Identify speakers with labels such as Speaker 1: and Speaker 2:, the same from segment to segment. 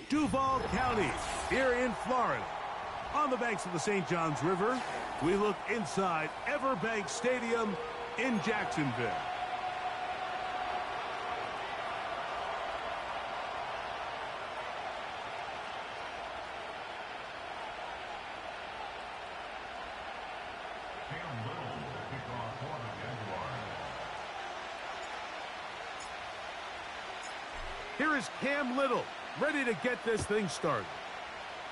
Speaker 1: Duval County, here in Florida. On the banks of the St. Johns River, we look inside Everbank Stadium in Jacksonville. Here is Cam Little, ready to get this thing started.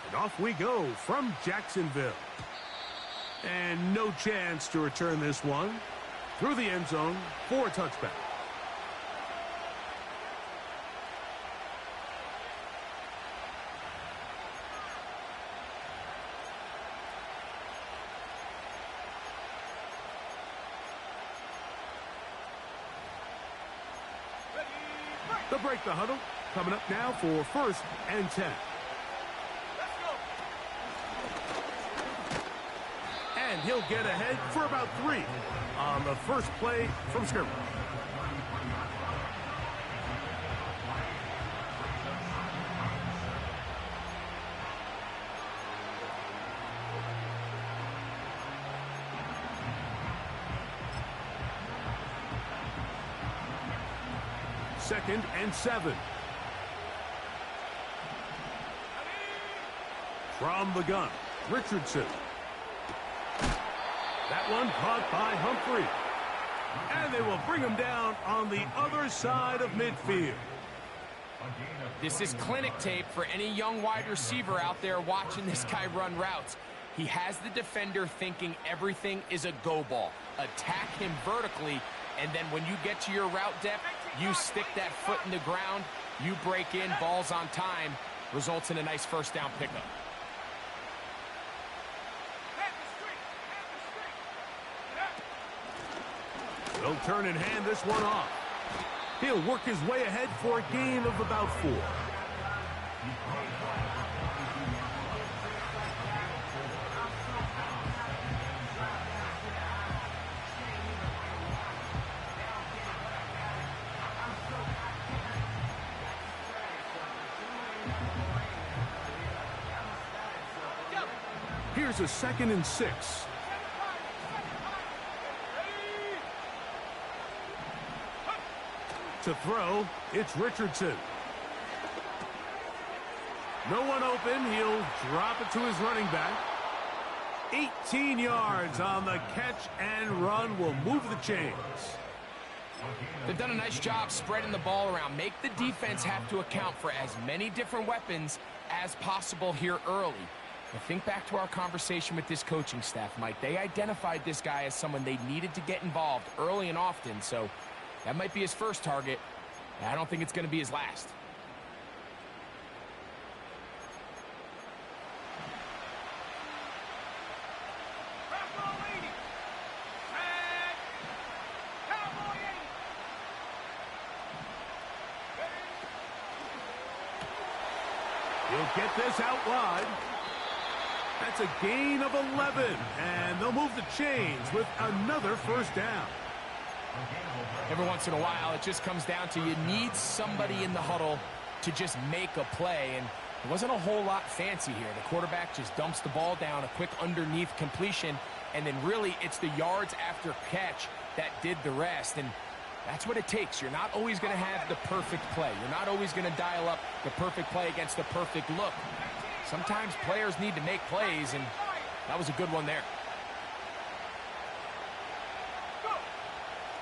Speaker 1: And off we go from Jacksonville. And no chance to return this one. Through the end zone for a touchback. They'll break the huddle. Coming up now for 1st and 10. And he'll get ahead for about 3 on the first play from scrimmage. Second and 7. From the gun, Richardson. That one caught by Humphrey. And they will bring him down on the other side of midfield.
Speaker 2: This is clinic tape for any young wide receiver out there watching this guy run routes. He has the defender thinking everything is a go ball. Attack him vertically, and then when you get to your route depth, you stick that foot in the ground, you break in, ball's on time, results in a nice first down pickup.
Speaker 1: They'll turn and hand this one off. He'll work his way ahead for a gain of about 4. Here's a 2nd and 6. To throw, it's Richardson. No one open. He'll drop it to his running back. 18 yards on the catch and run will move the chains.
Speaker 2: They've done a nice job spreading the ball around. Make the defense have to account for as many different weapons as possible here early. Now think back to our conversation with this coaching staff, Mike. They identified this guy as someone they needed to get involved early and often, so that might be his first target. I don't think it's going to be his last.
Speaker 1: He'll get this out wide. That's a gain of 11, and they'll move the chains with another first down.
Speaker 2: Every once in a while, it just comes down to you need somebody in the huddle to just make a play, and it wasn't a whole lot fancy here. The quarterback just dumps the ball down, a quick underneath completion, and then really it's the yards after catch that did the rest, and that's what it takes. You're not always going to have the perfect play. You're not always going to dial up the perfect play against the perfect look. Sometimes players need to make plays, and that was a good one there.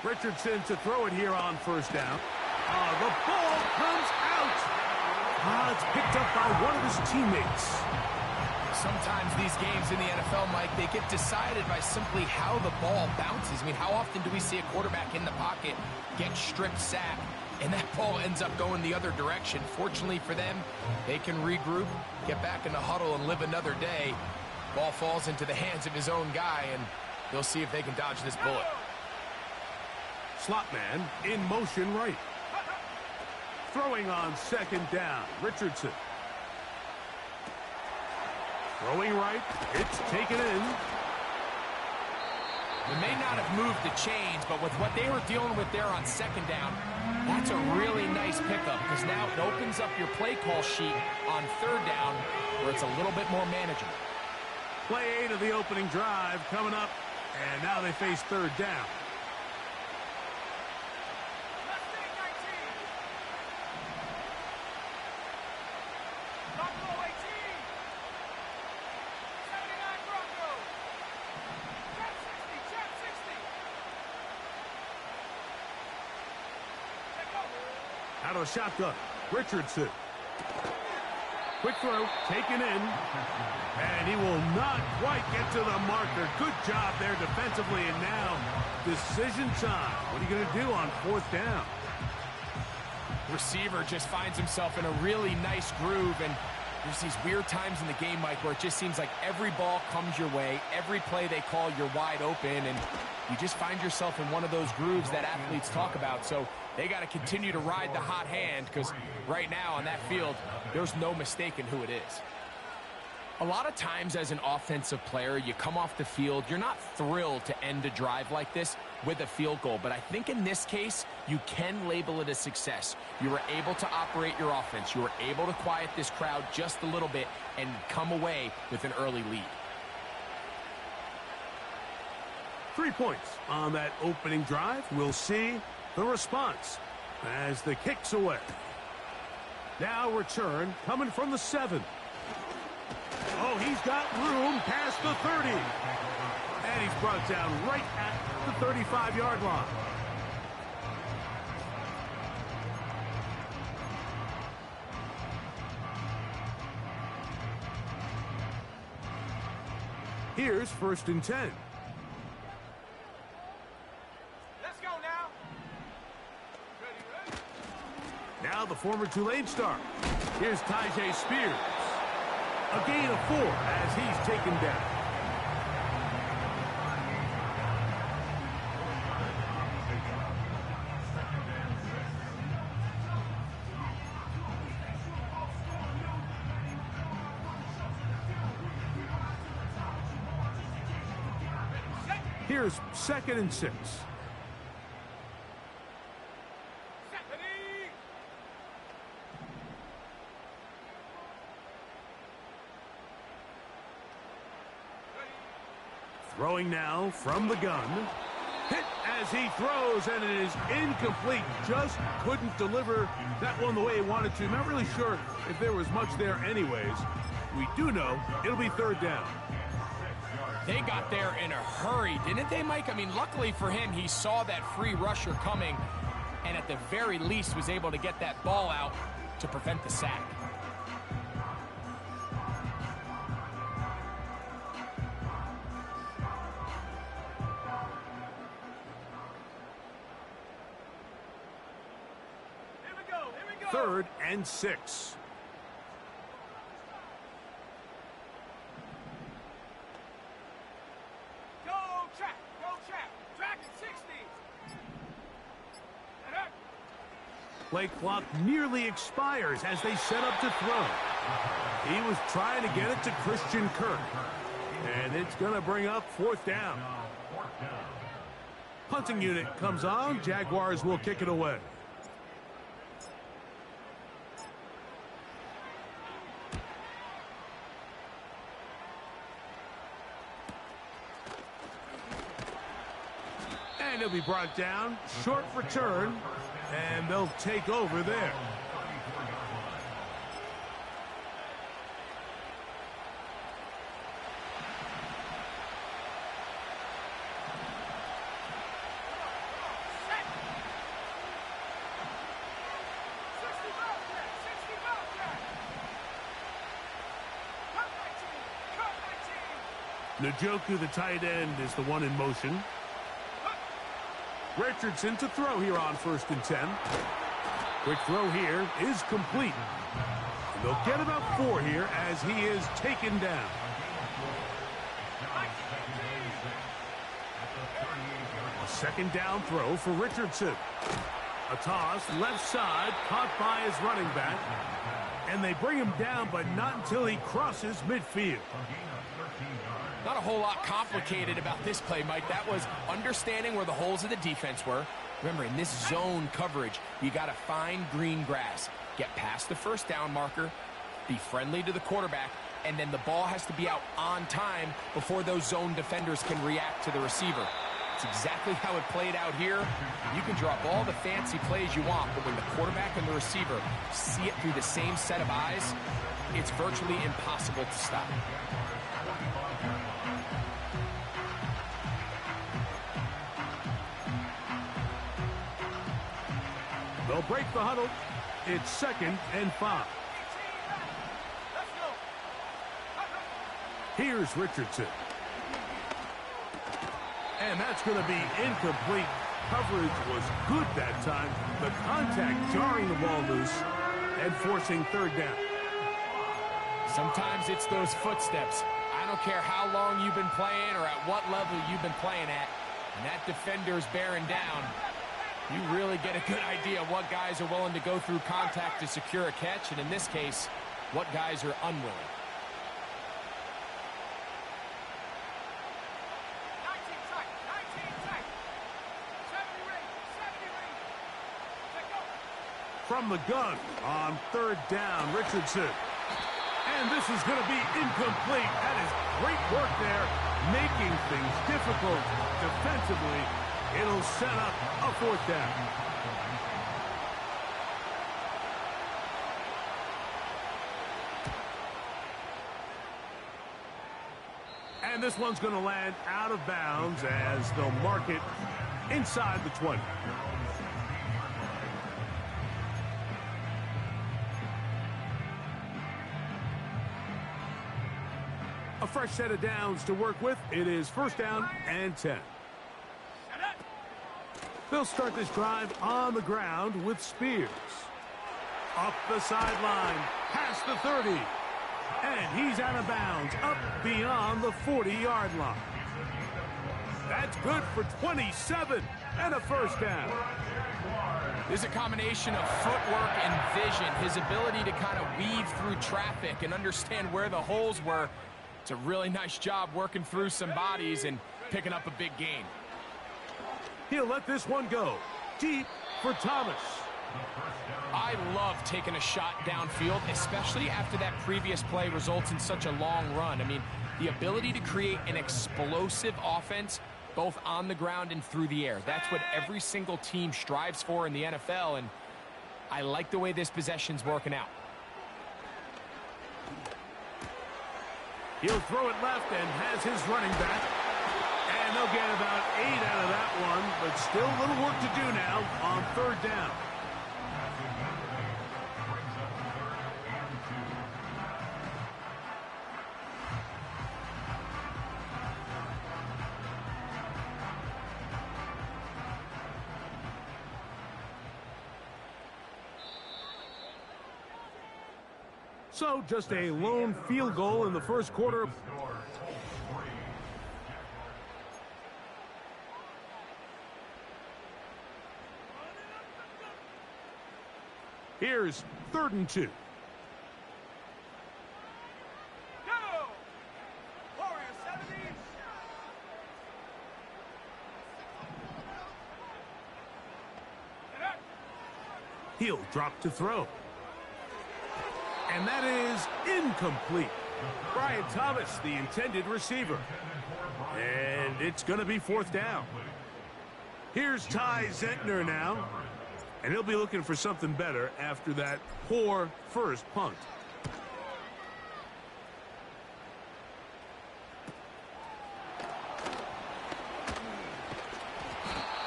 Speaker 1: Richardson to throw it here on first down. The ball comes out. It's picked up by one of his teammates.
Speaker 2: Sometimes these games in the NFL, Mike, they get decided by simply how the ball bounces. I mean, how often do we see a quarterback in the pocket get strip sacked, and that ball ends up going the other direction? Fortunately for them, they can regroup, get back in the huddle, and live another day. Ball falls into the hands of his own guy, and they'll see if they can dodge this bullet.
Speaker 1: Slot man in motion right. Throwing on second down, Richardson. Throwing right, it's taken in.
Speaker 2: It may not have moved the chains, but with what they were dealing with there on second down, that's a really nice pickup because now it opens up your play call sheet on third down where it's a little bit more manageable.
Speaker 1: Play 8 of the opening drive coming up, and now they face third down. Out of the shotgun, Richardson. Quick throw, taken in. And he will not quite get to the marker. Good job there defensively, and now decision time. What are you going to do on fourth down?
Speaker 2: Receiver just finds himself in a really nice groove, and there's these weird times in the game, Mike, where it just seems like every ball comes your way, every play they call, you're wide open, and you just find yourself in one of those grooves that athletes talk about. So they got to continue to ride the hot hand because right now on that field, there's no mistaking who it is. A lot of times as an offensive player, you come off the field, you're not thrilled to end a drive like this with a field goal. But I think in this case, you can label it a success. You were able to operate your offense. You were able to quiet this crowd just a little bit and come away with an early lead.
Speaker 1: 3 points on that opening drive. We'll see the response as the kick's away. Now return coming from the 7. Oh, he's got room past the 30. And he's brought down right at the 35-yard line. Here's 1st and 10.
Speaker 3: Let's go now.
Speaker 1: Now the former Tulane star. Here's Tyjae Spears. A gain of 4 as he's taken down. Here's 2nd and 6. Throwing now from the gun. Hit as he throws, and it is incomplete. Just couldn't deliver that one the way he wanted to. Not really sure if there was much there anyways. We do know it'll be 3rd down.
Speaker 2: They got there in a hurry, didn't they, Mike? I mean, luckily for him, he saw that free rusher coming and at the very least was able to get that ball out to prevent the sack.
Speaker 3: Here we go.
Speaker 1: 3rd and 6. Play clock nearly expires as they set up to throw. He was trying to get it to Christian Kirk. And it's going to bring up 4th down. Punting unit comes on. Jaguars will kick it away. And it'll be brought down. Short return. And they'll take over there. Njoku, the tight end, is the one in motion. Richardson to throw here on 1st and 10. Quick throw here is complete. And they'll get about 4 here as he is taken down. A 2nd down throw for Richardson. A toss left side caught by his running back. And they bring him down, but not until he crosses midfield.
Speaker 2: Not a whole lot complicated about this play, Mike. That was understanding where the holes of the defense were. Remember, in this zone coverage, you got to find green grass. Get past the first down marker, be friendly to the quarterback, and then the ball has to be out on time before those zone defenders can react to the receiver. It's exactly how it played out here. You can drop all the fancy plays you want, but when the quarterback and the receiver see it through the same set of eyes, it's virtually impossible to stop.
Speaker 1: They'll break the huddle. It's 2nd and 5. Here's Richardson. And that's going to be incomplete. Coverage was good that time. The contact jarring the ball loose and forcing 3rd down.
Speaker 2: Sometimes it's those footsteps. I don't care how long you've been playing or at what level you've been playing at. And that defender's bearing down. You really get a good idea of what guys are willing to go through contact to secure a catch, and in this case, what guys are unwilling.
Speaker 1: From the gun on 3rd down, Richardson. And this is going to be incomplete. That is great work there, making things difficult defensively. It'll set up a 4th down. And this one's going to land out of bounds as they'll mark it inside the 20. A fresh set of downs to work with. It is 1st down and 10. They'll start this drive on the ground with Spears. Up the sideline, past the 30. And he's out of bounds, up beyond the 40-yard line. That's good for 27 and a 1st down.
Speaker 2: There's a combination of footwork and vision. His ability to kind of weave through traffic and understand where the holes were. It's a really nice job working through some bodies and picking up a big gain.
Speaker 1: He'll let this one go. Deep for Thomas.
Speaker 2: I love taking a shot downfield, especially after that previous play results in such a long run. I mean, the ability to create an explosive offense both on the ground and through the air. That's what every single team strives for in the NFL, and I like the way this possession's working out.
Speaker 1: He'll throw it left and has his running back. And they'll get about 8 out of that one, but still a little work to do now on 3rd down. So just a lone field goal in the 1st quarter. Here's 3rd and 2.
Speaker 3: Go! Warrior 70.
Speaker 1: He'll drop to throw. And that is incomplete. Brian Thomas, the intended receiver. And it's going to be 4th down. Here's Ty Zentner now. And he'll be looking for something better after that poor first punt.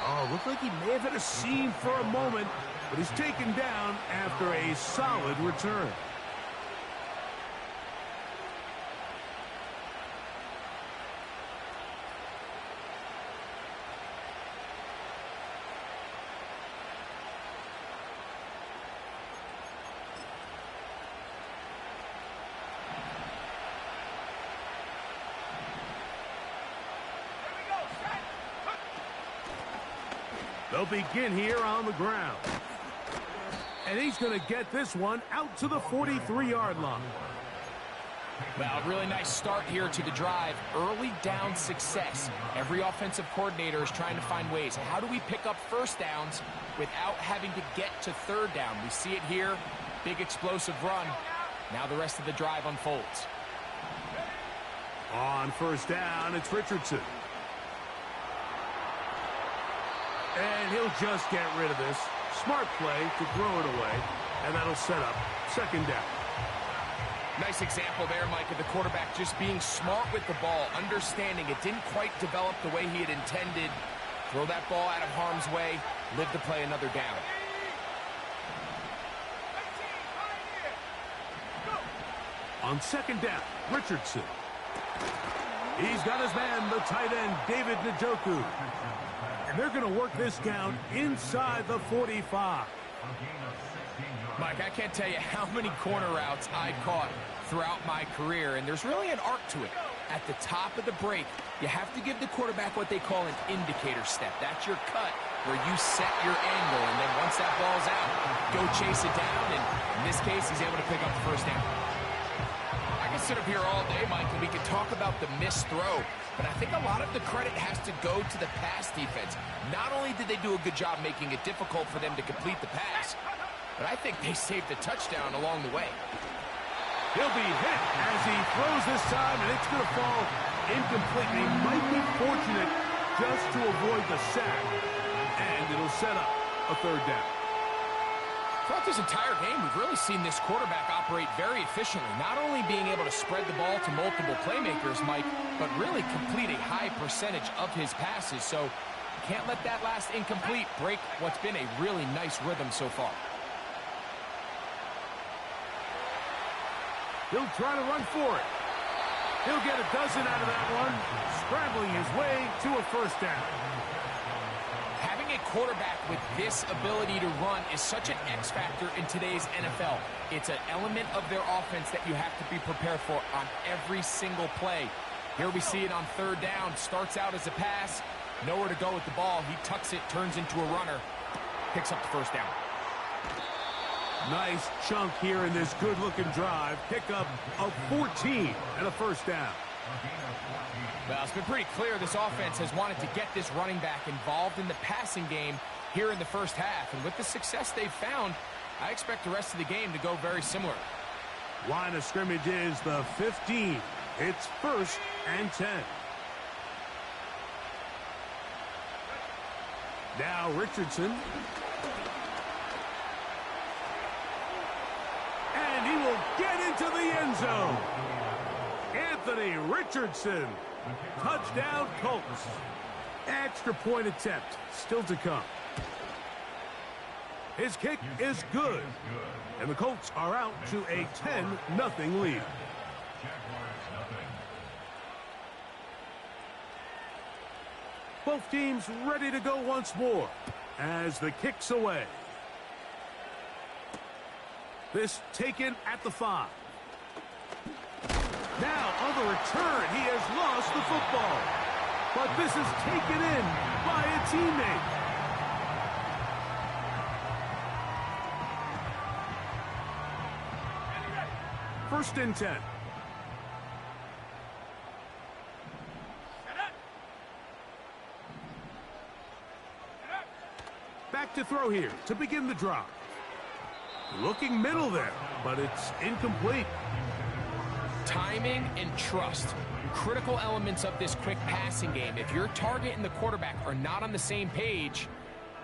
Speaker 1: Oh, looked like he may have had a seam for a moment, but he's taken down after a solid return. They'll begin here on the ground. And he's going to get this one out to the 43-yard line.
Speaker 2: Well, really nice start here to the drive. Early down success. Every offensive coordinator is trying to find ways. How do we pick up first downs without having to get to third down? We see it here. Big explosive run. Now the rest of the drive unfolds.
Speaker 1: On first down, it's Richardson. And he'll just get rid of this. Smart play to throw it away. And that'll set up second down.
Speaker 2: Nice example there, Mike, of the quarterback just being smart with the ball, understanding it didn't quite develop the way he had intended. Throw that ball out of harm's way, live to play another down.
Speaker 1: On second down, Richardson. He's got his man, the tight end, David Njoku. And they're going to work this down inside the 45.
Speaker 2: Mike, I can't tell you how many corner routes I caught throughout my career, and there's really an art to it. At the top of the break, you have to give the quarterback what they call an indicator step. That's your cut where you set your angle, and then once that ball's out, go chase it down, and in this case, he's able to pick up the first down. I can sit up here all day, Mike, and we can talk about the missed throw, but I think a lot of the credit has to go to the pass defense. Not only did they do a good job making it difficult for them to complete the pass, but I think they saved a touchdown along the way.
Speaker 1: He'll be hit as he throws this time, and it's going to fall incomplete. He might be fortunate just to avoid the sack, and it'll set up a third down.
Speaker 2: Throughout this entire game, we've really seen this quarterback operate very efficiently, not only being able to spread the ball to multiple playmakers, Mike, but really complete a high percentage of his passes. So can't let that last incomplete break what's been a really nice rhythm so far.
Speaker 1: He'll try to run for it. He'll get a dozen out of that one, scrambling his way to a first down.
Speaker 2: Having a quarterback with this ability to run is such an X factor in today's NFL. It's an element of their offense that you have to be prepared for on every single play. Here we see it on third down. Starts out as a pass. Nowhere to go with the ball. He tucks it, turns into a runner. Picks up the first down.
Speaker 1: Nice chunk here in this good-looking drive. Pick up of 14 and a first down.
Speaker 2: Well, it's been pretty clear this offense has wanted to get this running back involved in the passing game here in the first half. And with the success they've found, I expect the rest of the game to go very similar.
Speaker 1: Line of scrimmage is the 15. It's 1st and 10. Now Richardson. And he will get into the end zone. Anthony Richardson. Touchdown Colts. Extra point attempt still to come. His kick is good. And the Colts are out to a 10-0 lead. Both teams ready to go once more as the kick's away. This taken at the 5. Now on the return, he has lost the football. But this is taken in by a teammate. First and 10. Back to throw here to begin the drive. Looking middle there, but it's incomplete.
Speaker 2: Timing and trust, critical elements of this quick passing game. If your target and the quarterback are not on the same page,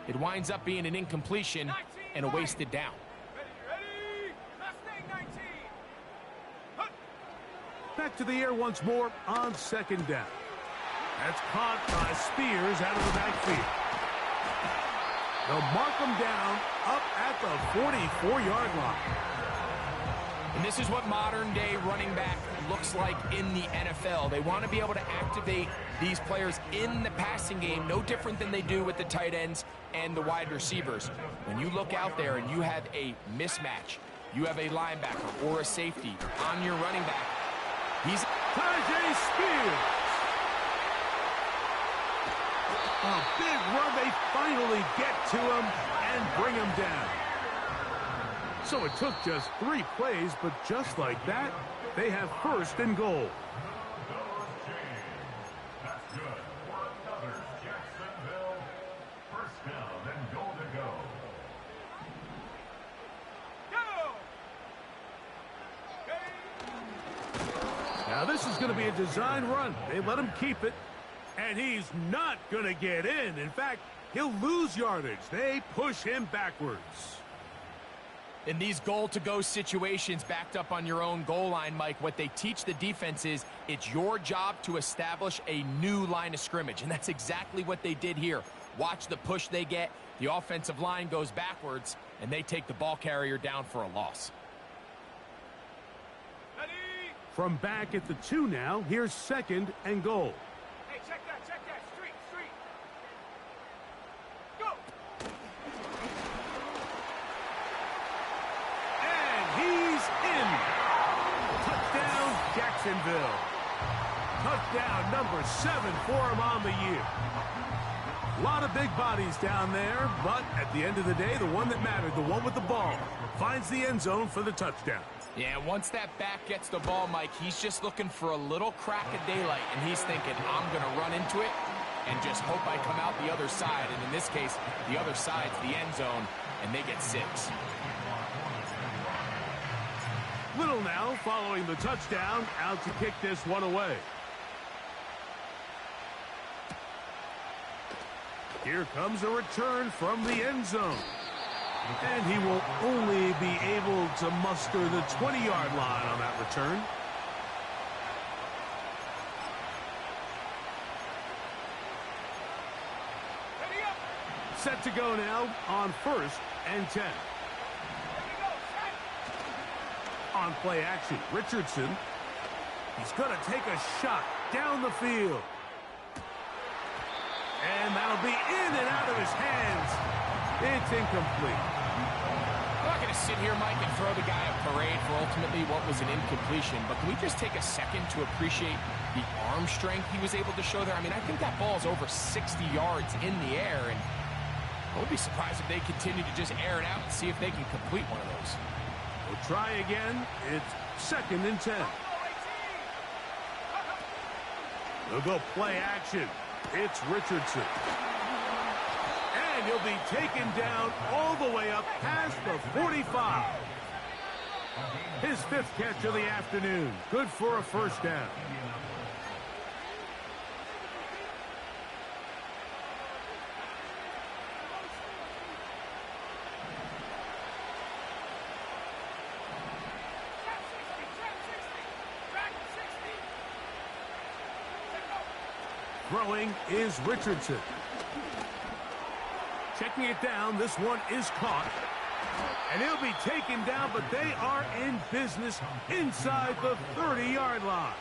Speaker 2: it winds up being an incompletion and a wasted down.
Speaker 3: Ready? Mustang 19.
Speaker 1: Back to the air once more on second down. That's caught by Spears out of the backfield. They'll mark him down up at the 44-yard line.
Speaker 2: And this is what modern-day running back looks like in the NFL. They want to be able to activate these players in the passing game, no different than they do with the tight ends and the wide receivers. When you look out there and you have a mismatch, you have a linebacker or a safety on your running back, he's
Speaker 1: Tyjae Spears. A big run. They finally get to him and bring him down. So it took just 3 plays, but just like that, They have first and goal.
Speaker 4: That's good for another Jacksonville. First down and goal to go.
Speaker 1: Now this is going to be a design run. They let him keep it, and he's not going to get in. In fact, he'll lose yardage. They push him backwards.
Speaker 2: In these goal-to-go situations backed up on your own goal line, Mike, what they teach the defense is it's your job to establish a new line of scrimmage, and that's exactly what they did here. Watch the push they get. The offensive line goes backwards, and they take the ball carrier down for a loss.
Speaker 1: From back at the 2 now, here's second and goal.
Speaker 3: Hey, check that, street. Go!
Speaker 1: And he's in. Touchdown, Jacksonville. Touchdown number 7 for him on the year. A lot of big bodies down there, but at the end of the day, the one that mattered, the one with the ball, finds the end zone for the touchdown.
Speaker 2: Yeah, once that back gets the ball, Mike, he's just looking for a little crack of daylight, and he's thinking, I'm going to run into it and just hope I come out the other side. And in this case, the other side's the end zone, and they get 6.
Speaker 1: Little now following the touchdown, out to kick this one away. Here comes a return from the end zone. And he will only be able to muster the 20-yard line on that return.
Speaker 3: Ready up!
Speaker 1: Set to go now on first and 10.
Speaker 3: Ready to go, set!
Speaker 1: On play action, Richardson. He's going to take a shot down the field. And that'll be in and out of his hands. It's incomplete.
Speaker 2: I'm not going to sit here, Mike, and throw the guy a parade for ultimately what was an incompletion, but can we just take a second to appreciate the arm strength he was able to show there? I mean, I think that ball is over 60 yards in the air, and I would be surprised if they continue to just air it out and see if they can complete one of those.
Speaker 1: We'll try again. It's second and 10. They'll go play action. It's Richardson. And he'll be taken down all the way up past the 45. His 5th catch of the afternoon. Good for a first down. Throwing is Richardson. Checking it down, this one is caught. And he'll be taken down, but they are in business inside the 30-yard line.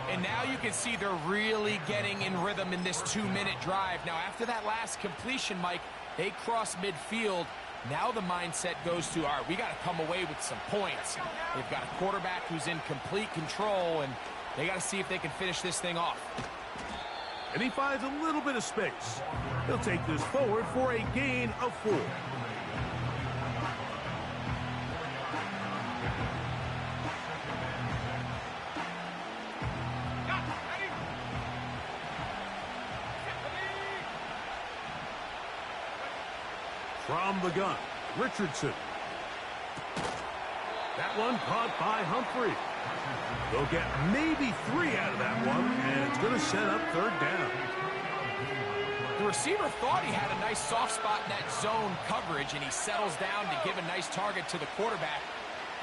Speaker 2: And now you can see they're really getting in rhythm in this 2-minute drive. Now, after that last completion, Mike, they cross midfield. Now the mindset goes to, all right, we got to come away with some points. They've got a quarterback who's in complete control, and they got to see if they can finish this thing off.
Speaker 1: And he finds a little bit of space. He'll take this forward for a gain of 4. From the gun, Richardson. That one caught by Humphrey. They'll get maybe 3 out of that one, and it's going to set up 3rd down.
Speaker 2: The receiver thought he had a nice soft spot in that zone coverage, and he settles down to give a nice target to the quarterback.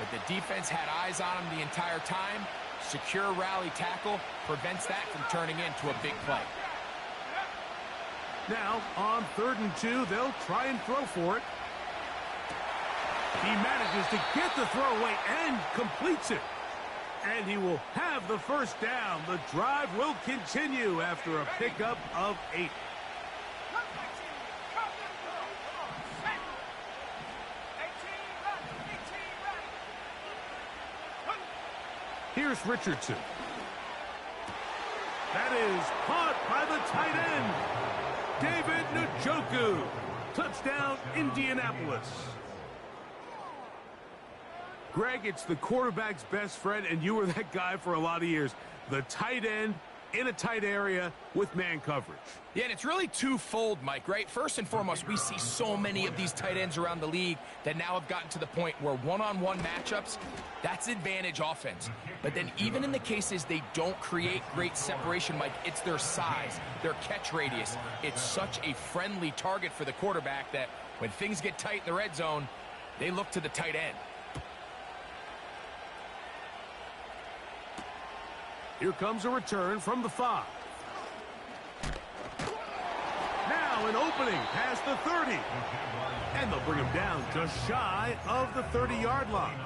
Speaker 2: But the defense had eyes on him the entire time. Secure rally tackle prevents that from turning into a big play.
Speaker 1: Now, on 3rd and 2, they'll try and throw for it. He manages to get the throw away and completes it. And he will have the first down. The drive will continue after a pickup of 8. Here's Richardson. That is caught by the tight end, David Njoku. Touchdown, Indianapolis. Greg, it's the quarterback's best friend, and you were that guy for a lot of years. The tight end in a tight area with man coverage.
Speaker 2: Yeah, and it's really twofold, Mike, right? First and foremost, we see so many of these tight ends around the league that now have gotten to the point where one-on-one matchups, that's advantage offense. But then even in the cases they don't create great separation, Mike, it's their size, their catch radius. It's such a friendly target for the quarterback that when things get tight in the red zone, they look to the tight end.
Speaker 1: Here comes a return from the 5. Now an opening past the 30. And they'll bring him down just shy of the 30-yard line.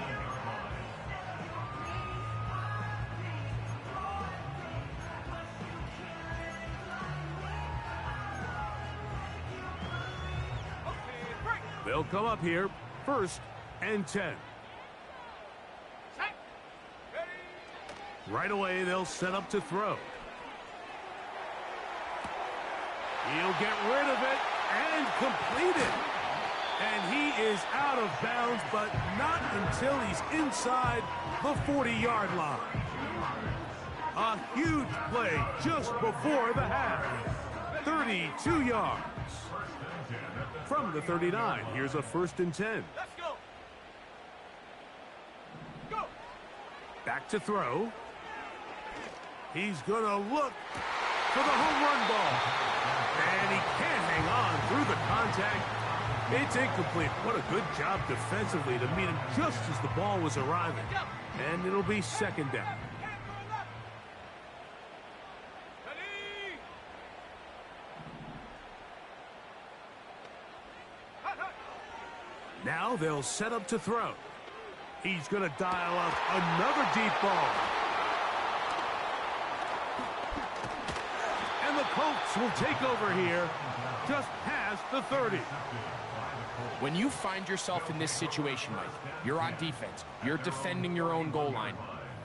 Speaker 1: They'll come up here, 1st and 10. Right away, they'll set up to throw. He'll get rid of it and complete it. And he is out of bounds, but not until he's inside the 40-yard line. A huge play just before the half. 32 yards. From the 39, here's a 1st and 10.
Speaker 3: Let's go. Go.
Speaker 1: Back to throw. He's going to look for the home run ball. And he can't hang on through the contact. It's incomplete. What a good job defensively to meet him just as the ball was arriving. And it'll be 2nd down. Now they'll set up to throw. He's going to dial up another deep ball. And the Colts will take over here just past the 30.
Speaker 2: When you find yourself in this situation, Mike, you're on defense, you're defending your own goal line,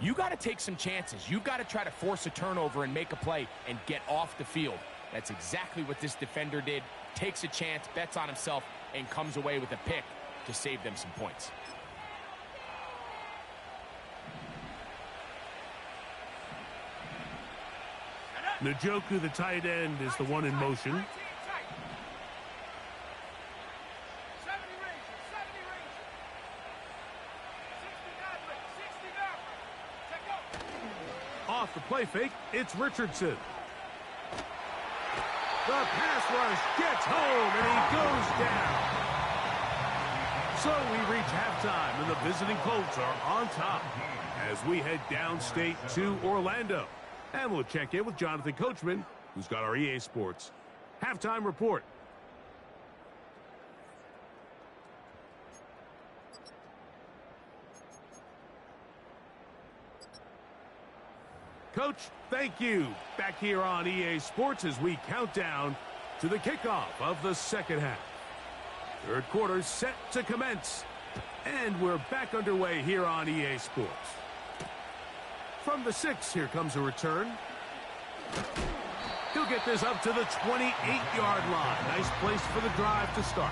Speaker 2: you got to take some chances. You got to try to force a turnover and make a play and get off the field. That's exactly what this defender did. Takes a chance, bets on himself, and comes away with a pick to save them some points.
Speaker 1: Njoku, the tight end, is the one in motion.
Speaker 3: 70 Rangers, 70 Rangers. 69 Rangers, 69. Check out.
Speaker 1: Off the play fake, it's Richardson. The pass rush gets home, and he goes down. So we reach halftime, and the visiting Colts are on top as we head downstate to Orlando. And we'll check in with Jonathan Coachman, who's got our EA Sports halftime report. Coach, thank you. Back here on EA Sports as we count down to the kickoff of the 2nd half. 3rd quarter set to commence. And we're back underway here on EA Sports. From the 6, here comes a return. He'll get this up to the 28-yard line. Nice place for the drive to start.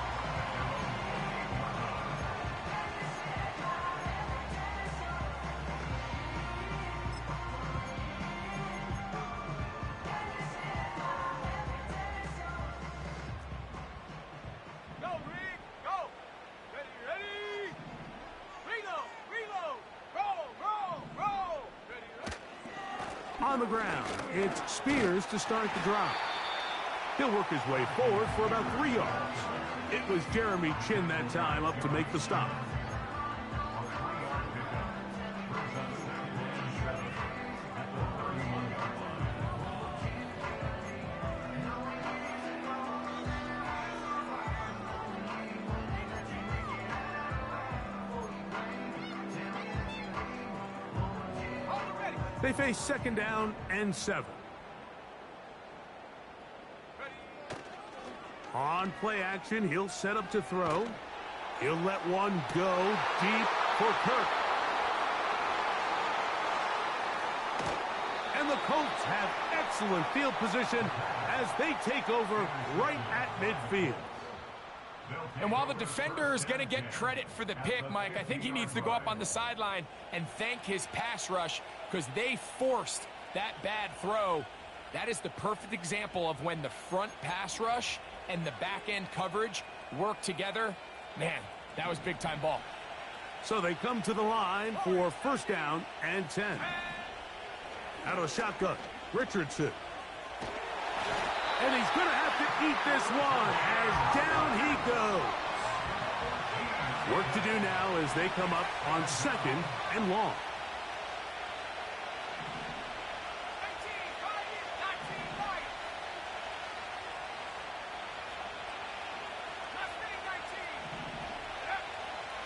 Speaker 3: Go, Reed. Go. Ready. Reload. Roll. Ready.
Speaker 1: On the ground, it's Spears to start the drive. He'll work his way forward for about 3 yards. It was Jeremy Chin that time up to make the stop. They face 2nd down and 7. On play action, he'll set up to throw. He'll let one go deep for Kirk. And the Colts have excellent field position as they take over right at midfield.
Speaker 2: And while the defender is going to get credit for the pick, Mike, I think he needs to go up on the sideline and thank his pass rush because they forced that bad throw. That is the perfect example of when the front pass rush and the back-end coverage work together. Man, that was big-time ball.
Speaker 1: So they come to the line for first down and 10. Out of the shotgun, Richardson. And he's going to have to eat this one as down he goes. Work to do now as they come up on second and long.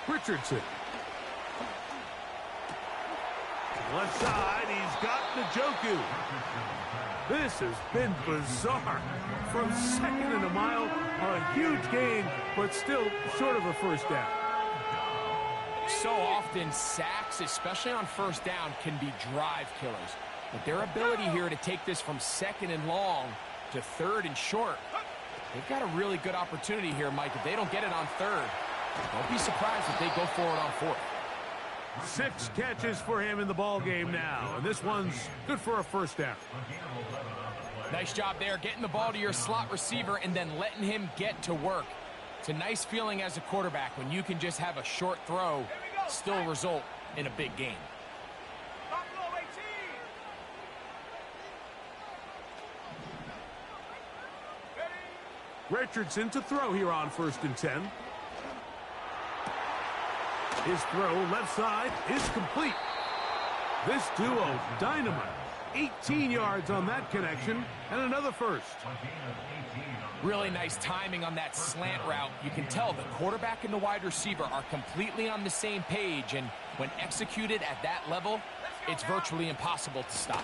Speaker 3: 19,
Speaker 1: Richardson. Left side, he's got Njoku. This has been bizarre. From second and a mile, a huge gain, but still short of a first down.
Speaker 2: So often, sacks, especially on first down, can be drive killers. But their ability here to take this from second and long to third and short, they've got a really good opportunity here, Mike. If they don't get it on third, don't be surprised if they go for it on fourth.
Speaker 1: 6 catches for him in the ball game now, and this one's good for a first down.
Speaker 2: Nice job there, getting the ball to your slot receiver and then letting him get to work. It's a nice feeling as a quarterback when you can just have a short throw still result in a big game.
Speaker 3: Buffalo 18. Ready?
Speaker 1: Richardson to throw here on first and 10. His throw left side is complete. This duo dynamite. 18 yards on that connection and another first.
Speaker 2: Really nice timing on that slant route. You can tell the quarterback and the wide receiver are completely on the same page, and when executed at that level, it's virtually impossible to stop.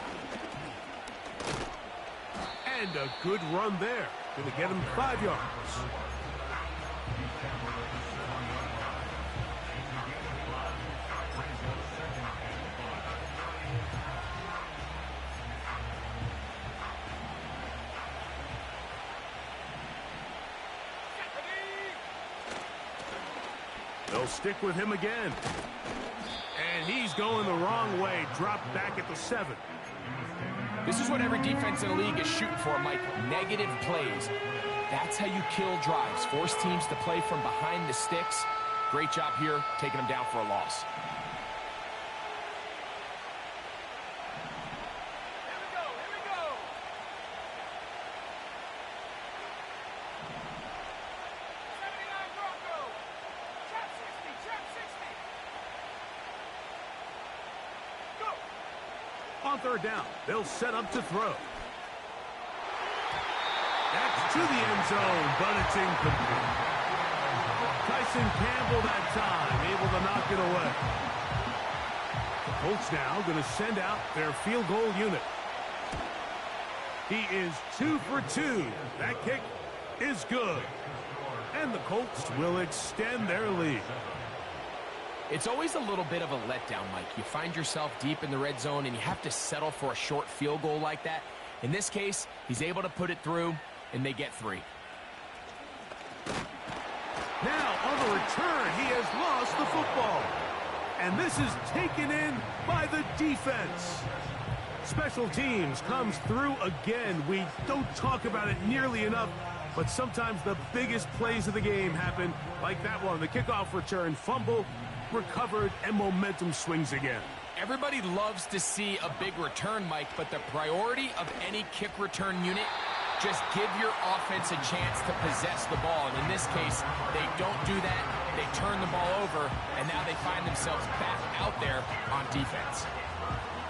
Speaker 1: And a good run there. Going to get him 5 yards. They'll stick with him again. And he's going the wrong way. Dropped back at the 7.
Speaker 2: This is what every defense in the league is shooting for, Mike. Negative plays. That's how you kill drives. Force teams to play from behind the sticks. Great job here, taking them down for a loss.
Speaker 3: Here we go. 79 Broncos. Trap 60. Go.
Speaker 1: On third down, they'll set up to throw. That's to the end zone, but it's incomplete. Tyson Campbell that time, able to knock it away. The Colts now going to send out their field goal unit. He is 2 for 2. That kick is good. And the Colts will extend their lead.
Speaker 2: It's always a little bit of a letdown, Mike. You find yourself deep in the red zone and you have to settle for a short field goal like that. In this case, he's able to put it through, and they get 3.
Speaker 1: Now, on the return, he has lost the football. And this is taken in by the defense. Special teams comes through again. We don't talk about it nearly enough, but sometimes the biggest plays of the game happen like that one. The kickoff return, fumble, recovered, and momentum swings again.
Speaker 2: Everybody loves to see a big return, Mike, but the priority of any kick return unit, just give your offense a chance to possess the ball. And in this case, they don't do that. They turn the ball over, and now they find themselves back out there on defense.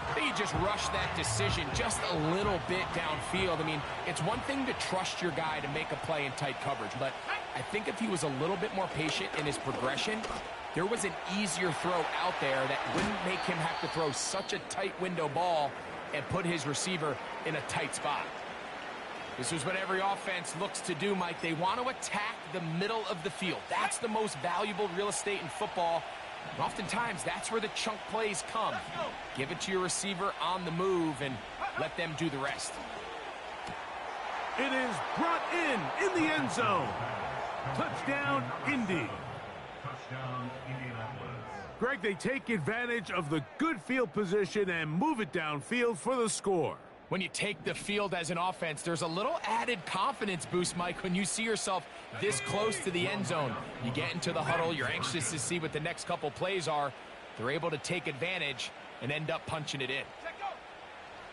Speaker 2: I think you just rush that decision just a little bit downfield. I mean, it's one thing to trust your guy to make a play in tight coverage, but I think if he was a little bit more patient in his progression, there was an easier throw out there that wouldn't make him have to throw such a tight window ball and put his receiver in a tight spot. This is what every offense looks to do, Mike. They want to attack the middle of the field. That's the most valuable real estate in football. And oftentimes, that's where the chunk plays come. Give it to your receiver on the move and let them do the rest.
Speaker 1: It is brought in the end zone. Touchdown, Indy.
Speaker 4: Touchdown, Indianapolis.
Speaker 1: Greg, they take advantage of the good field position and move it downfield for the score.
Speaker 2: When you take the field as an offense, there's a little added confidence boost, Mike, when you see yourself this close to the end zone. You get into the huddle, you're anxious to see what the next couple plays are. They're able to take advantage and end up punching it in.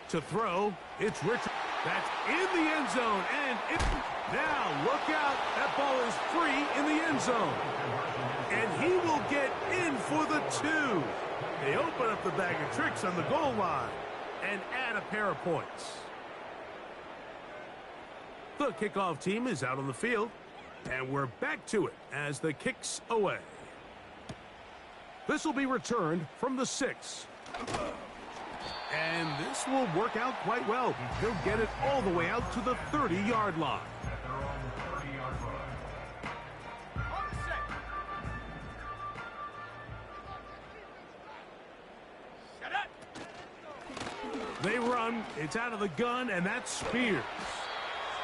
Speaker 1: To throw, it's Richard. That's in the end zone, and now look out. That ball is free in the end zone. And he will get in for the 2. They open up the bag of tricks on the goal line and add a pair of points. The kickoff team is out on the field, and we're back to it as the kick's away. This will be returned from the 6. And this will work out quite well. He'll get it all the way out to the 30-yard line.
Speaker 4: At their own 30-yard line.
Speaker 3: On set. Shut up.
Speaker 1: They run, it's out of the gun, and that's Spears.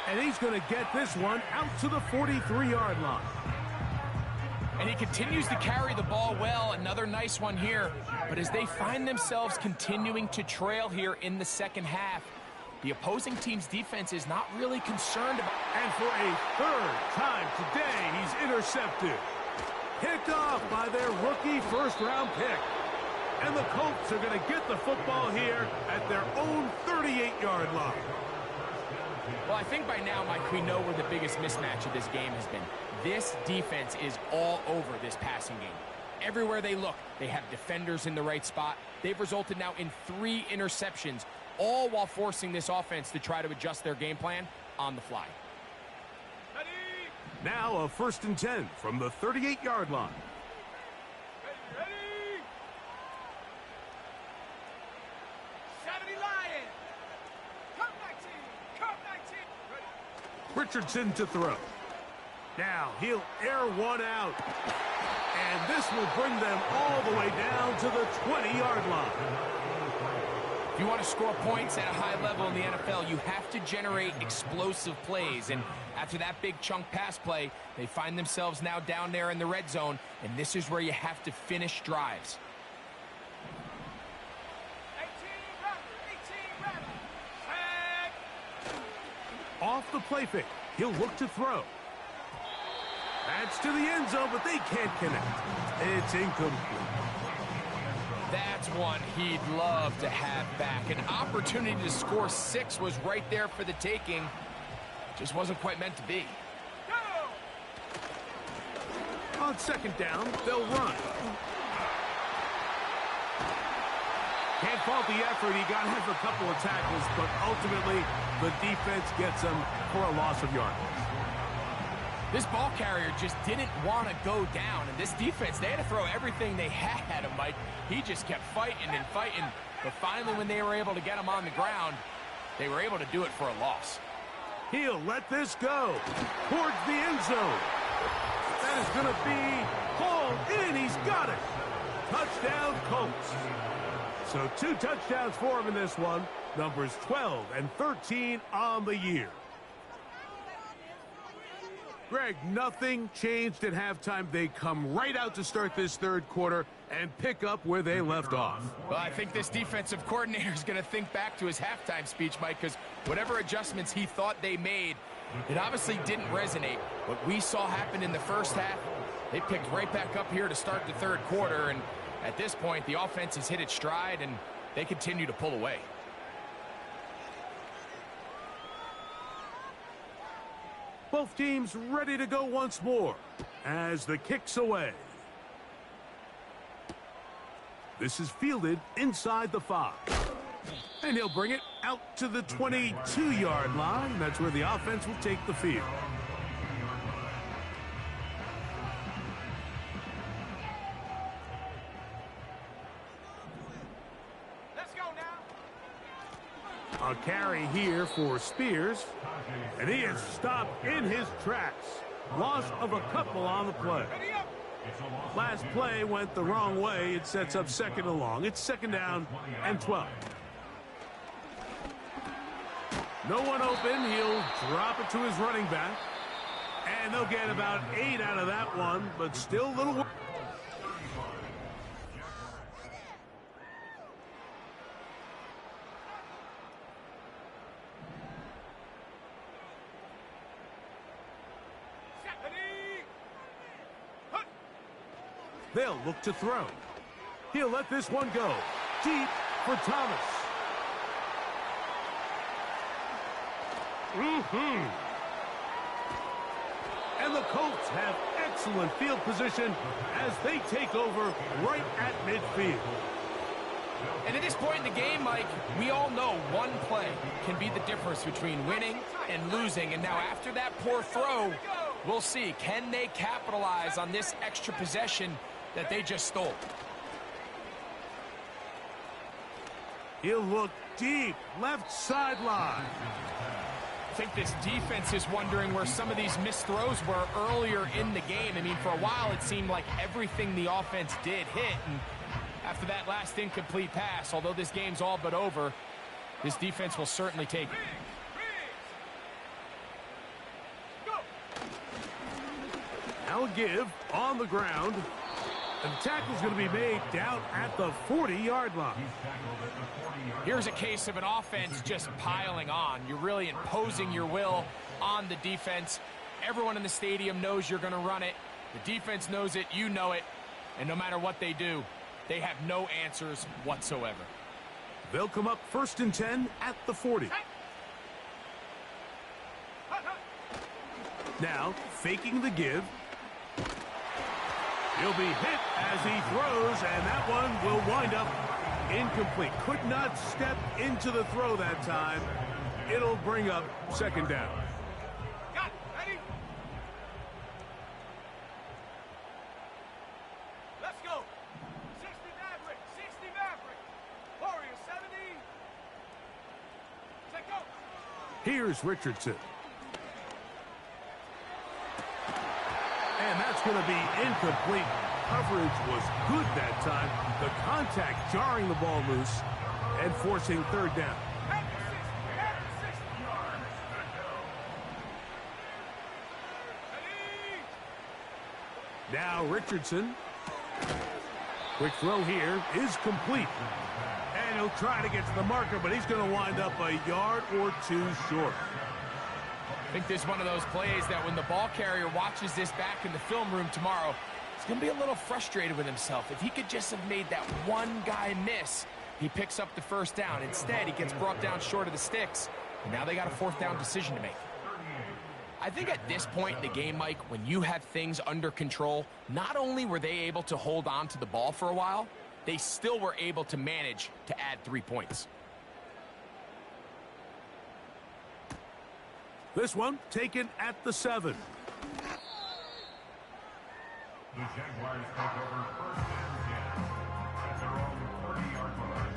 Speaker 1: And he's going to get this one out to the 43-yard line.
Speaker 2: And he continues to carry the ball well. Another nice one here. But as they find themselves continuing to trail here in the second half, the opposing team's defense is not really concerned about.
Speaker 1: And for a third time today, he's intercepted. Picked off by their rookie first-round pick. And the Colts are going to get the football here at their own 38-yard line.
Speaker 2: Well, I think by now, Mike, we know where the biggest mismatch of this game has been. This defense is all over this passing game. Everywhere they look, they have defenders in the right spot. They've resulted now in 3 interceptions, all while forcing this offense to try to adjust their game plan on the fly.
Speaker 3: Ready.
Speaker 1: Now a 1st and 10 from the 38-yard line.
Speaker 3: Ready. 70 Lions. Come 19. Come 19. Ready.
Speaker 1: Richardson to throw. Now he'll air one out. And this will bring them all the way down to the 20-yard line.
Speaker 2: If you want to score points at a high level in the NFL, you have to generate explosive plays. And after that big chunk pass play, they find themselves now down there in the red zone. And this is where you have to finish drives.
Speaker 3: 18 rattle. Tag.
Speaker 1: Off the play fake. He'll look to throw. That's to the end zone, but they can't connect. It's incomplete.
Speaker 2: That's one he'd love to have back. An opportunity to score 6 was right there for the taking. Just wasn't quite meant to be.
Speaker 3: Go.
Speaker 1: On 2nd down, they'll run. Can't fault the effort. He got hit for a couple of tackles, but ultimately the defense gets him for a loss of yardage.
Speaker 2: This ball carrier just didn't want to go down. And this defense, they had to throw everything they had at him, Mike. He just kept fighting and fighting. But finally, when they were able to get him on the ground, they were able to do it for a loss.
Speaker 1: He'll let this go towards the end zone. That is going to be hauled in. He's got it. Touchdown, Colts. So 2 touchdowns for him in this one. Numbers 12 and 13 on the year. Greg, nothing changed at halftime. They come right out to start this 3rd quarter and pick up where they left off.
Speaker 2: Well, I think this defensive coordinator is going to think back to his halftime speech, Mike, because whatever adjustments he thought they made, it obviously didn't resonate. What we saw happen in the first half, they picked right back up here to start the 3rd quarter, and at this point, the offense has hit its stride, and they continue to pull away.
Speaker 1: Both teams ready to go once more as the kick's away. This is fielded inside the 5. And he'll bring it out to the 22-yard line. That's where the offense will take the field.
Speaker 3: Let's go now.
Speaker 1: A carry here for Spears. And he is stopped in his tracks. Loss of a couple on the play.
Speaker 3: Ready up.
Speaker 1: Last play went the wrong way. It sets up 2nd and long. It's 2nd down and 12. No one open. He'll drop it to his running back. And they'll get about 8 out of that one, but still a little work. They'll look to throw. He'll let this one go. Deep for Thomas. And the Colts have excellent field position as they take over right at midfield.
Speaker 2: And at this point in the game, Mike, we all know one play can be the difference between winning and losing. And now after that poor throw, we'll see, can they capitalize on this extra possession that they just stole?
Speaker 1: He'll look deep, left sideline.
Speaker 2: I think this defense is wondering where some of these missed throws were earlier in the game. I mean, for a while, it seemed like everything the offense did hit. And after that last incomplete pass, although this game's all but over, this defense will certainly take it.
Speaker 1: Now a give on the ground. And the tackle's going to be made down at the 40-yard line.
Speaker 2: Here's a case of an offense just piling on. You're really imposing your will on the defense. Everyone in the stadium knows you're going to run it. The defense knows it, you know it. And no matter what they do, they have no answers whatsoever.
Speaker 1: They'll come up 1st and 10 at the 40. Now, faking the give. He'll be hit as he throws, and that one will wind up incomplete. Could not step into the throw that time. It'll bring up 2nd down.
Speaker 3: Got it. Ready? Let's go. 60 Maverick. 60 Maverick. Warrior 70. Take go.
Speaker 1: Here's Richardson. And that's going to be incomplete. Coverage was good that time. The contact jarring the ball loose and forcing 3rd down. Now Richardson. Quick throw here is complete. And he'll try to get to the marker, but he's going to wind up a yard or 2 short.
Speaker 2: I think this is one of those plays that when the ball carrier watches this back in the film room tomorrow, he's going to be a little frustrated with himself. If he could just have made that one guy miss, he picks up the 1st down. Instead, he gets brought down short of the sticks, and now they got a 4th down decision to make. I think at this point in the game, Mike, when you have things under control, not only were they able to hold on to the ball for a while, they still were able to manage to add 3 points.
Speaker 1: This one taken at the 7.
Speaker 4: The Jaguars take over 1st and 10 at their own 30-yard line.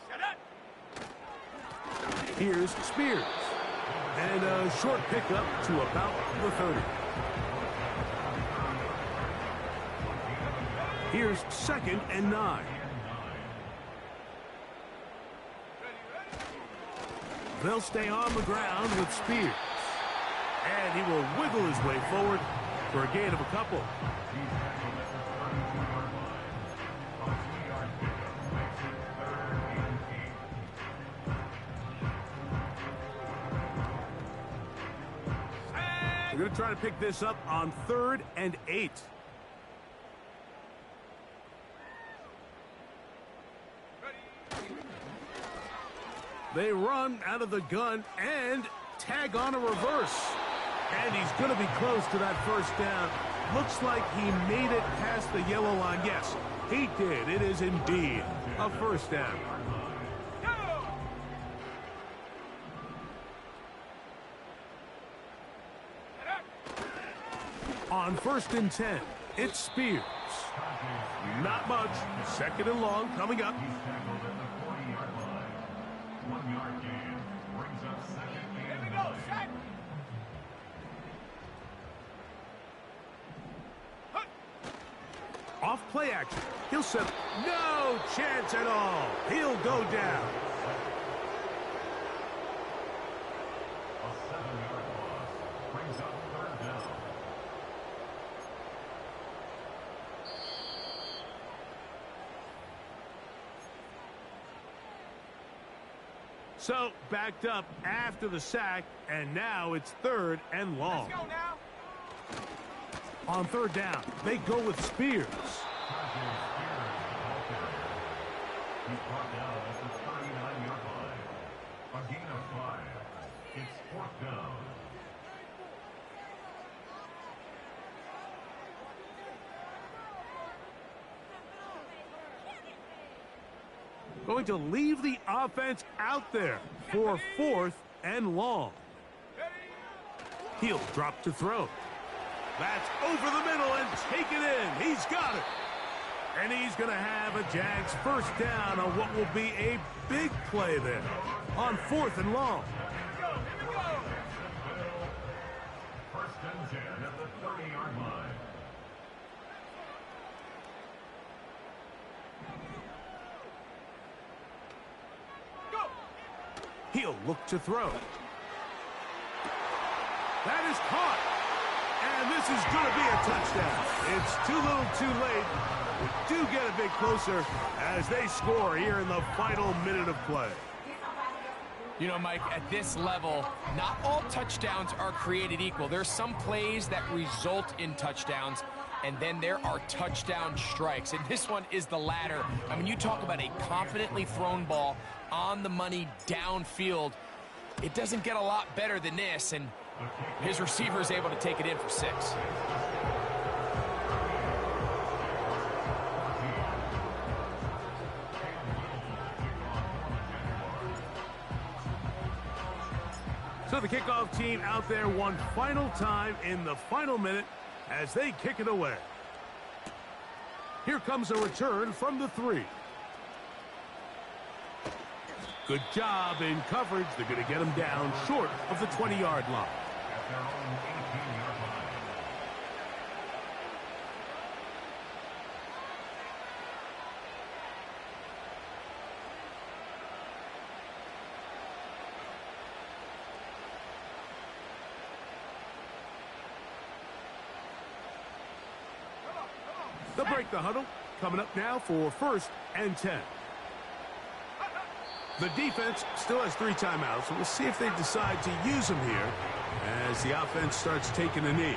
Speaker 3: Shut up.
Speaker 1: Here's Spears. And a short pickup to about the 30. Here's 2nd and 9. They'll stay on the ground with Spears. And he will wiggle his way forward for a gain of a couple. We're going to try to pick this up on 3rd and 8. They run out of the gun and tag on a reverse. And he's going to be close to that 1st down. Looks like he made it past the yellow line. Yes, he did. It is indeed a 1st down. On 1st and 10, it's Spears. Not much. 2nd and long coming up.
Speaker 4: 1-yard gain brings up 2nd
Speaker 3: Here we
Speaker 4: and
Speaker 3: go.
Speaker 4: 9.
Speaker 3: Set.
Speaker 1: Off play action. He'll set. No chance at all. He'll go down.
Speaker 4: A 7-yard loss brings up third down.
Speaker 1: So, backed up after the sack, and now it's 3rd and long.
Speaker 3: Let's go now.
Speaker 1: On 3rd down, they go with Spears.
Speaker 4: He's brought down at the 39-yard line. A gain of 5. It's 4th down.
Speaker 1: Going to leave the offense out there for 4th and long. He'll drop to throw. That's over the middle and take it in. He's got it. And he's going to have a Jags first down on what will be a big play there on 4th and long.
Speaker 4: First and 10 at the 30-yard line.
Speaker 1: He'll look to throw. That is caught. And this is going to be a touchdown. It's too little too late. We do get a bit closer as they score here in the final minute of play.
Speaker 2: You know, Mike, at this level, not all touchdowns are created equal. There's some plays that result in touchdowns, and then there are touchdown strikes. And this one is the latter. I mean, you talk about a confidently thrown ball on the money downfield. It doesn't get a lot better than this, and his receiver is able to take it in for 6.
Speaker 1: So the kickoff team out there one final time in the final minute as they kick it away. Here comes a return from the 3. Good job in coverage. They're going to get him down short of the 20-yard line.
Speaker 4: At their own 18-yard line.
Speaker 1: They'll break the huddle. Coming up now for 1st and 10. The defense still has 3 timeouts, so we'll see if they decide to use them here as the offense starts taking a knee.